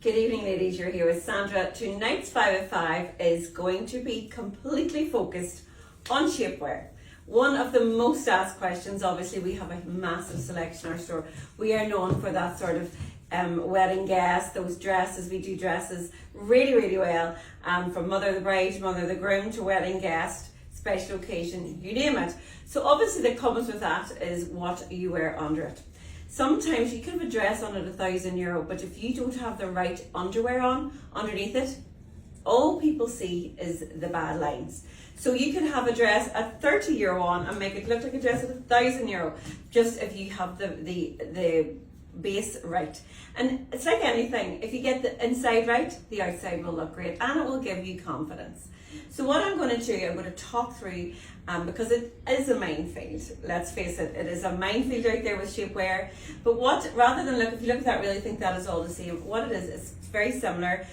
Good evening, ladies. You're here with Sandra. Tonight's 5 at 5 is going to be completely focused on shapewear. One of the most asked questions, obviously we have a massive selection in our store. We are known for that sort of wedding guest, those dresses. We do dresses really well, from mother of the bride, mother of the groom to wedding guest, special occasion, you name it. So obviously that comes with that is what you wear under it. Sometimes you can have a dress on at €1,000, but if you don't have the right underwear on underneath it, all people see is the bad lines. So you can have a dress at €30 on and make it look like a dress at €1,000, just if you have the base right. And it's like anything, if you get the inside right, the outside will look great and it will give you confidence. So what I'm going to do, I'm going to talk through, because it is a minefield, let's face it, it is a minefield out there with shapewear. But what, rather than if you look at that, really think that is all the same. What it is, it's very similar,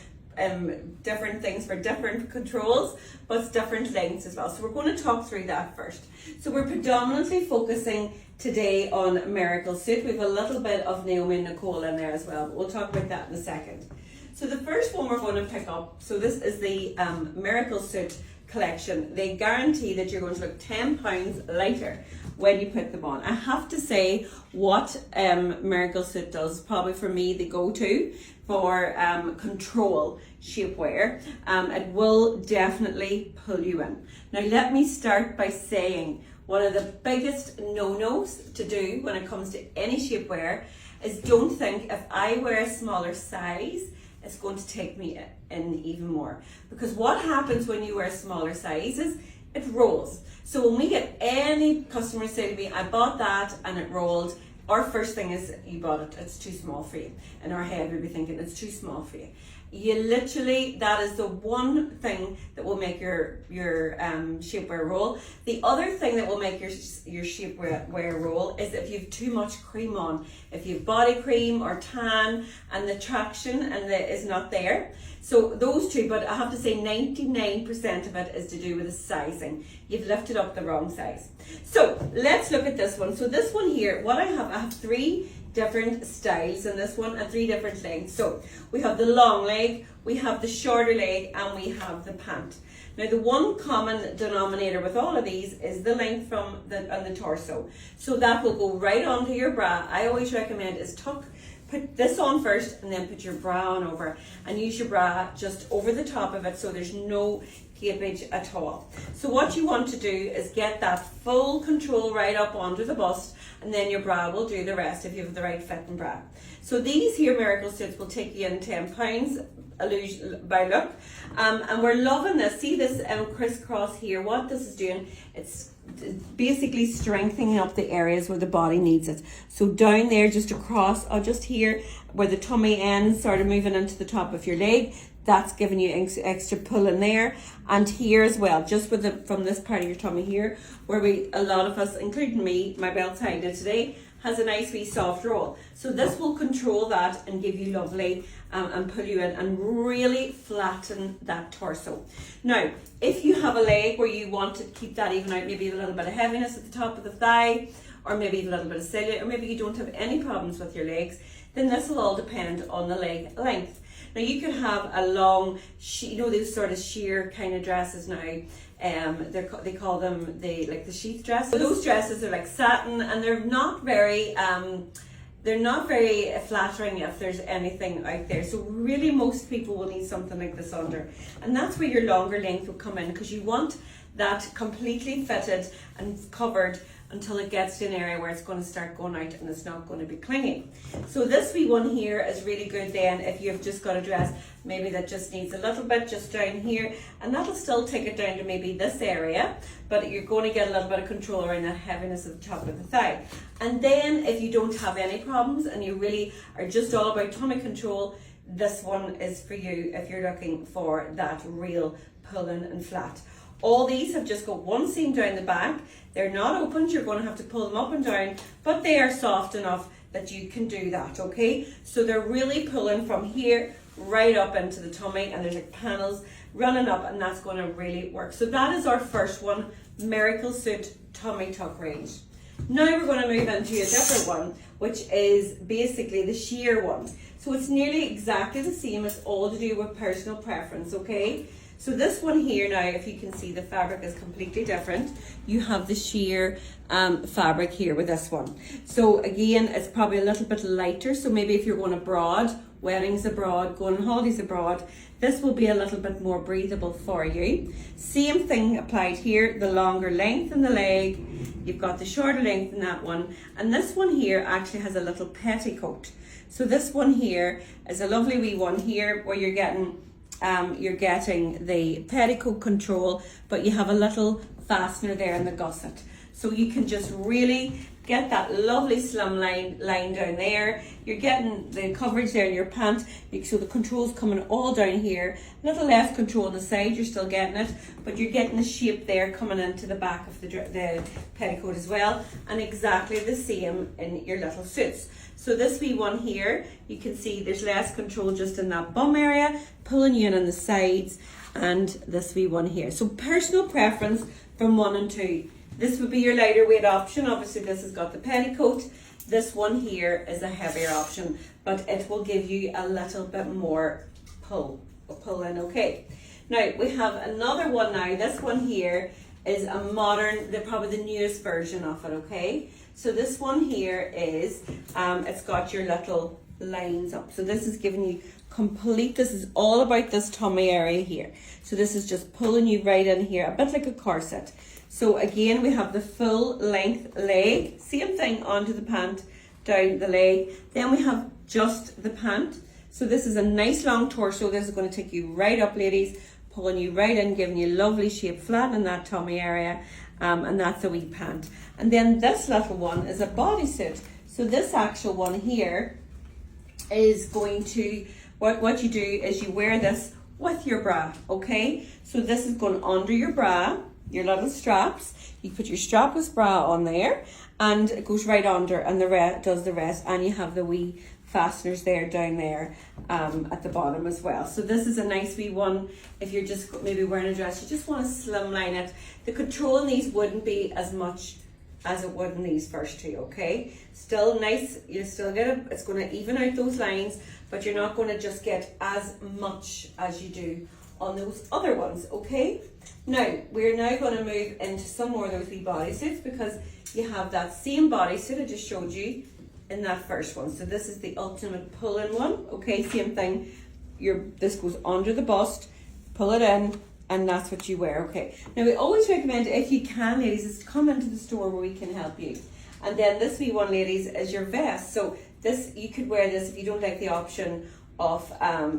different things for different controls, but it's different lengths as well. So we're going to talk through that first. So we're predominantly focusing today on Miracle Suit. We have a little bit of Naomi and Nicole in there as well, but we'll talk about that in a second. So the first one we're going to pick up, so this is the Miracle Suit collection. They guarantee that you're going to look £10 lighter when you put them on. I have to say what Miracle Suit does, probably for me the go-to for control shapewear. It will definitely pull you in. Now let me start by saying one of the biggest no-nos to do when it comes to any shapewear is don't think if I wear a smaller size it's going to take me in even more. Because what happens when you wear smaller sizes, it rolls. So when we get any customers say to me, I bought that and it rolled, our first thing is, you bought it, it's too small for you. In our head we'll be thinking, it's too small for you. You literally, that is the one thing that will make your shapewear roll. The other thing that will make your shapewear roll is if you have too much cream on. If you have body cream or tan and the traction is not there. So those two, but I have to say 99% of it is to do with the sizing. You've lifted up the wrong size. So let's look at this one. So this one here, I have 3 different styles in this one and 3 different lengths. So we have the long leg, we have the shorter leg, and we have the pant. Now the one common denominator with all of these is the length from the torso. So that will go right onto your bra. I always recommend is put this on first and then put your bra on over and use your bra just over the top of it so there's no gapage at all. So what you want to do is get that full control right up onto the bust and then your bra will do the rest if you have the right fitting bra. So these here Miracle Suits will take you in £10 by look, and we're loving this. See this crisscross here, what this is doing, it's basically strengthening up the areas where the body needs it. So down there just across, or just here where the tummy ends, sort of moving into the top of your leg, that's giving you extra pull in there, and here as well, just with from this part of your tummy here, where a lot of us, including me, my belt side today, has a nice wee soft roll. So this will control that and give you lovely and pull you in and really flatten that torso. Now, if you have a leg where you want to keep that even out, maybe a little bit of heaviness at the top of the thigh, or maybe a little bit of cellulite, or maybe you don't have any problems with your legs, then this will all depend on the leg length. Now you can have a long, those sort of sheer kind of dresses now. They call them the sheath dresses. So those dresses are like satin, and they're not very flattering if there's anything out there. So really most people will need something like this under, and that's where your longer length will come in, because you want that completely fitted and covered until it gets to an area where it's going to start going out and it's not going to be clinging. So this wee one here is really good then if you've just got a dress maybe that just needs a little bit just down here, and that'll still take it down to maybe this area, but you're going to get a little bit of control around that heaviness at the top of the thigh. And then if you don't have any problems and you really are just all about tummy control, this one is for you if you're looking for that real pull-in and flat. All these have just got one seam down the back. They're not opened, you're going to have to pull them up and down, but they are soft enough that you can do that, okay? So they're really pulling from here right up into the tummy, and there's like panels running up, and that's going to really work. So that is our first one, Miracle Suit Tummy Tuck range. Now we're going to move into a different one, which is basically the sheer one. So it's nearly exactly the same. It's all to do with personal preference, okay? So this one here now, if you can see, the fabric is completely different. You have the sheer fabric here with this one. So again, it's probably a little bit lighter. So maybe if you're going abroad, weddings abroad, going on holidays abroad, this will be a little bit more breathable for you. Same thing applied here, the longer length in the leg. You've got the shorter length in that one. And this one here actually has a little petticoat. So this one here is a lovely wee one here where you're getting the petticoat control, but you have a little fastener there in the gusset. So you can just really get that lovely slim line down there. You're getting the coverage there in your pant, so the control's coming all down here. A little less control on the side, you're still getting it, but you're getting the shape there coming into the back of the petticoat as well, and exactly the same in your little suits. So this wee one here, you can see there's less control just in that bum area, pulling you in on the sides, and this wee one here. So personal preference from 1 and 2. This would be your lighter weight option. Obviously this has got the petticoat. This one here is a heavier option, but it will give you a little bit more pull in, okay. Now we have another one now. This one here is a modern, probably the newest version of it, okay. So this one here is, it's got your little lines up. So this is giving you complete, this is all about this tummy area here. So this is just pulling you right in here, a bit like a corset. So again, we have the full length leg, same thing onto the pant, down the leg. Then we have just the pant. So this is a nice long torso. This is going to take you right up, ladies, pulling you right in, giving you lovely shape, flat in that tummy area. And that's a wee pant. And then this little one is a bodysuit. So this actual one here is going to, what you do is you wear this with your bra, okay? So this is going under your bra, your little straps. You put your strapless bra on there and it goes right under, and the rest does the rest, and you have the wee fasteners there down there at the bottom as well. So this is a nice wee one if you're just maybe wearing a dress, you just want to slimline it. The control in these wouldn't be as much as it would in these first two, okay? Still nice, you still get it, it's going to even out those lines, but you're not going to just get as much as you do on those other ones, okay? Now, we're now going to move into some more of those wee bodysuits, because you have that same bodysuit I just showed you in that first one. So this is the ultimate pull-in one, okay? Same thing, this goes under the bust, pull it in, and that's what you wear, okay? Now, we always recommend, if you can, ladies, is to come into the store where we can help you. And then this wee one, ladies, is your vest. So this, you could wear this if you don't like the option of,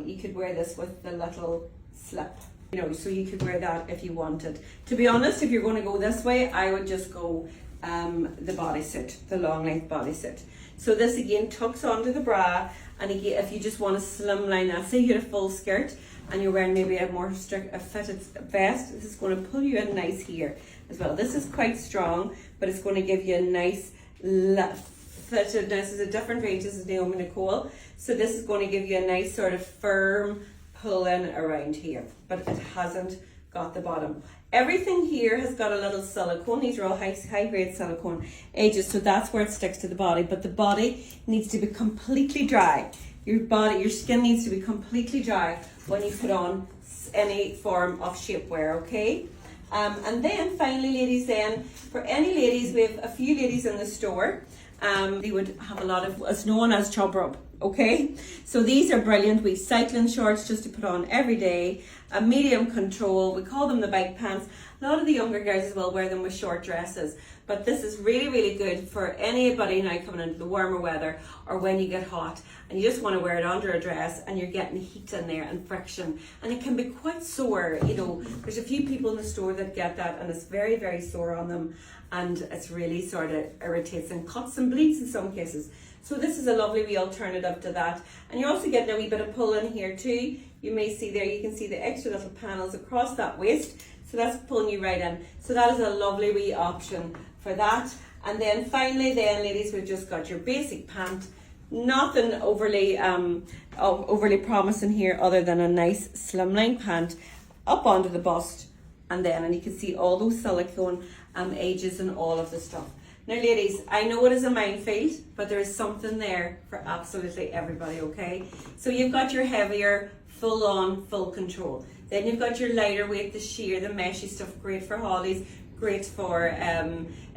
you could wear this with the little slip. You know, so you could wear that if you wanted. To be honest, if you're going to go this way, I would just go the bodysuit, the long length bodysuit. So this again tucks onto the bra, and again, if you just want a slimline, that, say you get a full skirt and you're wearing maybe a more fitted vest, this is going to pull you in nice here as well. This is quite strong, but it's going to give you a nice fittedness. This is a different range. This is Naomi Nicole. So this is going to give you a nice sort of firm pull in around here, but it hasn't got the bottom. Everything here has got a little silicone. These are all high grade silicone edges, so that's where it sticks to the body, but the body needs to be completely dry. Your skin needs to be completely dry when you put on any form of shapewear, okay? And then finally, ladies, then for any ladies, we have a few ladies in the store. They would have a lot of what's known as chub rub, okay? So these are brilliant. We cycling shorts just to put on every day, a medium control. We call them the bike pants. A lot of the younger girls as well wear them with short dresses. But this is really, really good for anybody now coming into the warmer weather, or when you get hot and you just want to wear it under a dress and you're getting heat in there and friction. And it can be quite sore, you know. There's a few people in the store that get that, and it's very, very sore on them. And it's really sort of irritates and cuts and bleeds in some cases. So this is a lovely wee alternative to that. And you're also getting a wee bit of pull in here too. You may see there, you can see the extra little panels across that waist. So that's pulling you right in. So that is a lovely wee option for that. And then finally then, ladies, we've just got your basic pant. Nothing overly promising here other than a nice slimline pant up onto the bust. And you can see all those silicone edges and all of the stuff. Now ladies, I know it is a minefield, but there is something there for absolutely everybody, okay? So you've got your heavier, full on, full control. Then you've got your lighter weight, the sheer, the meshy stuff, great for holidays, great for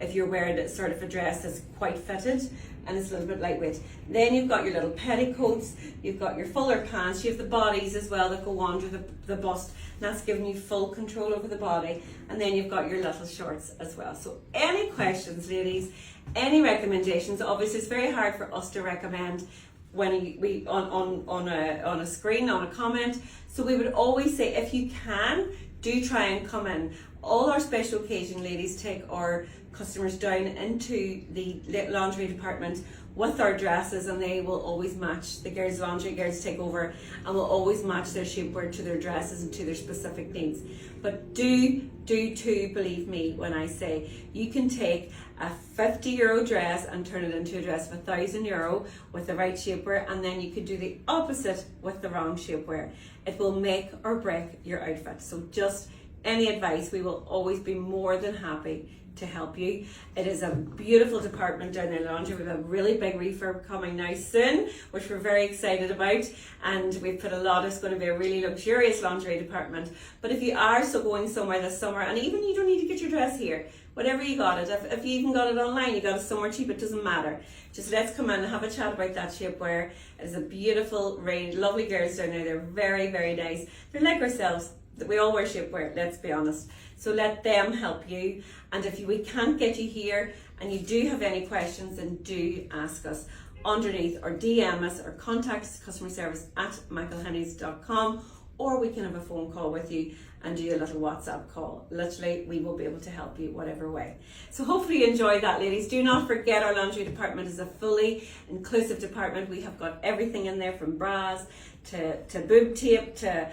if you're wearing sort of a dress that's quite fitted and it's a little bit lightweight. Then you've got your little petticoats, you've got your fuller pants, you have the bodies as well that go under the bust, and that's giving you full control over the body. And then you've got your little shorts as well. So any questions, ladies, any recommendations? Obviously it's very hard for us to recommend when we on a screen, on a comment. So we would always say, if you can, do try and come in. All our special occasion ladies take our customers down into the lingerie department with our dresses, and they will always match. The girls' lingerie girls take over and will always match their shapewear to their dresses and to their specific needs. But do believe me when I say you can take a €50 dress and turn it into a dress of €1,000 with the right shapewear, and then you could do the opposite with the wrong shapewear. It will make or break your outfit. So just any advice, we will always be more than happy to help you. It is a beautiful department down there, laundry. We have a really big refurb coming now soon, which we're very excited about, and we've put a lot. It's going to be a really luxurious lingerie department. But if you are so going somewhere this summer, and even you don't need to get your dress here, whatever you got it, if you even got it online, you got it somewhere cheap, it doesn't matter. Just let's come in and have a chat about that shapewear. It is a beautiful range, lovely girls down there. They're very, very nice. They're like ourselves. We all wear shapewear, let's be honest. So let them help you. And if we can't get you here and you do have any questions, then do ask us underneath, or DM us, or contact customer service at McElhinneys.com, or we can have a phone call with you and do a little WhatsApp call. Literally, we will be able to help you whatever way. So hopefully you enjoyed that, ladies. Do not forget our laundry department is a fully inclusive department. We have got everything in there, from bras to boob tape to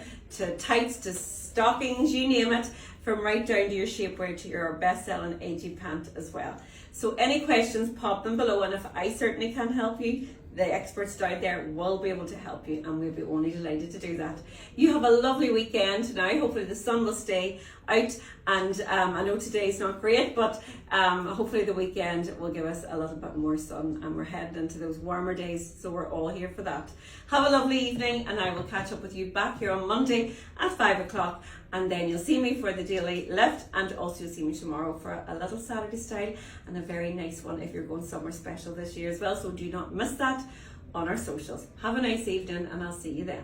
tights to stockings, you name it, from right down to your shapewear to your best-selling AG pant as well. So any questions, pop them below, and if I certainly can't help you, the experts down there will be able to help you, and we'll be only delighted to do that. You have a lovely weekend now. Hopefully the sun will stay out, and I know today's not great, but hopefully the weekend will give us a little bit more sun, and we're heading into those warmer days, so we're all here for that. Have a lovely evening, and I will catch up with you back here on Monday at 5 o'clock, and then you'll see me for the daily lift, and also you'll see me tomorrow for a little Saturday style, and a very nice one if you're going somewhere special this year as well. So do not miss that on our socials. Have a nice evening, and I'll see you then.